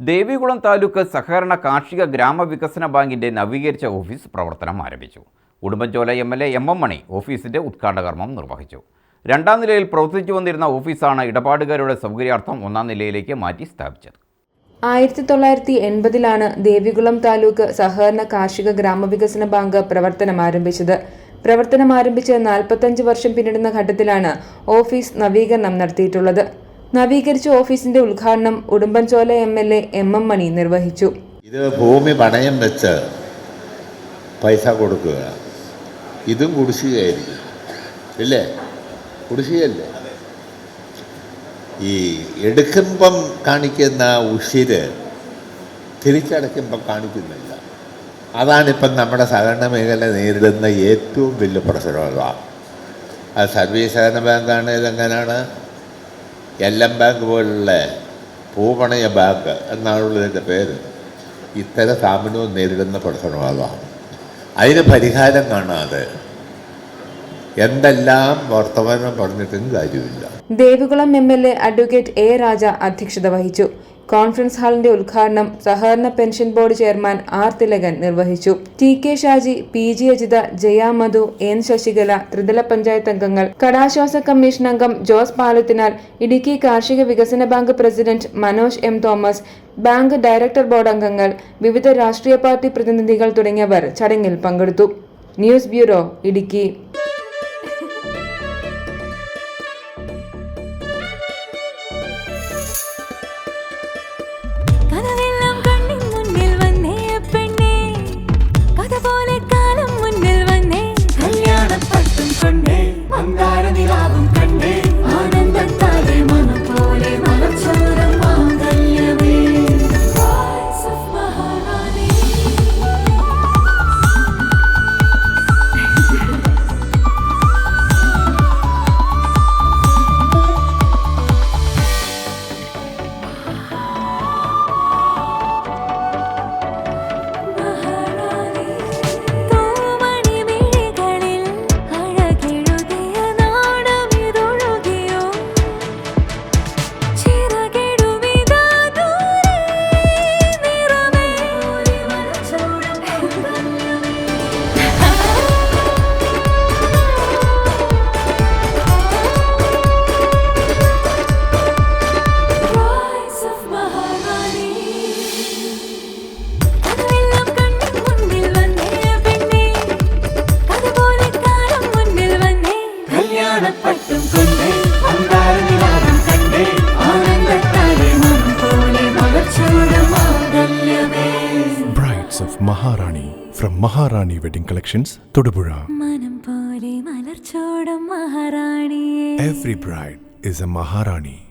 ദേവികുളം താലൂക്ക് സഹകരണ കാർഷിക ഗ്രാമവികസന ബാങ്കിന്റെ നവീകരിച്ച ഓഫീസ് പ്രവർത്തനം ആരംഭിച്ചു. ഉടുമ്പൻചോല MLA MM മണി ഓഫീസിന്റെ ഉദ്ഘാടന കർമ്മം നിർവഹിച്ചു. രണ്ടാം നിലയിൽ പ്രവർത്തിച്ചു വന്നിരുന്ന ഓഫീസാണ് ഇടപാടുകാരുടെ സൗകര്യാർത്ഥം ഒന്നാം നിലയിലേക്ക് മാറ്റി സ്ഥാപിച്ചത്. 1980-ലാണ് ദേവികുളം താലൂക്ക് സഹകരണ കാർഷിക ഗ്രാമവികസന ബാങ്ക് പ്രവർത്തനം ആരംഭിച്ചത്. പ്രവർത്തനം ആരംഭിച്ച് 45 വർഷം പിന്നിടുന്ന ഘട്ടത്തിലാണ് ഓഫീസ് നവീകരണം നടത്തിയിട്ടുള്ളത്. നവീകരിച്ച ഓഫീസിന്റെ ഉദ്ഘാടനം ഉടുമ്പൻചോല MLA MM മണി നിർവഹിച്ചു. ഇത് ഭൂമി പണയം വെച്ച് പൈസ കൊടുക്കുക, ഇതും കുടിശ്ശികയായിരിക്കും ഇല്ലേ? കുടിശ്ശികയല്ലേ? ഈ എടുക്കുമ്പം കാണിക്കുന്ന ഉശിര് തിരിച്ചടയ്ക്കുമ്പം കാണിക്കുന്നില്ല. അതാണിപ്പം നമ്മുടെ സഹകരണ മേഖല നേരിടുന്ന ഏറ്റവും വലിയ പ്രശ്നമാണ്. അത് സർവീസ് സഹകരണ ബാങ്കാണ്. ഇതെങ്ങനെയാണ് LM ബാങ്ക് പോലുള്ള ഭൂപണയ ബാങ്ക് എന്നാണുള്ളതിൻ്റെ പേര്. ഇത്തരം സ്ഥാപനവും നേരിടുന്ന പ്രശ്നമാണ്. അതിന് പരിഹാരം കാണാതെ എന്തെല്ലാം വർത്തമാനം പറഞ്ഞിട്ടും കാര്യമില്ല. ദേവികുളം MLA അഡ്വക്കേറ്റ് A രാജ അധ്യക്ഷത വഹിച്ചു. കോൺഫറൻസ് ഹാളിന്റെ ഉദ്ഘാടനം സഹകരണ pension board chairman R Thilakan നിർവഹിച്ചു. TK ഷാജി, PG അജിത, ജയ മധു, N ശശികല, ത്രിതല പഞ്ചായത്ത് അംഗങ്ങൾ, കടാശ്വാസ കമ്മീഷൻ അംഗം ജോസ് പാലത്തിനാൽ, ഇടുക്കി കാർഷിക വികസന bank president Manoj M Thomas, bank director board അംഗങ്ങൾ, വിവിധ രാഷ്ട്രീയ പാർട്ടി പ്രതിനിധികൾ തുടങ്ങിയവർ ചടങ്ങിൽ പങ്കെടുത്തു. News bureau, Idukki. Brides of Maharani from Maharani Wedding Collections, Todupuzha. Every bride is a Maharani.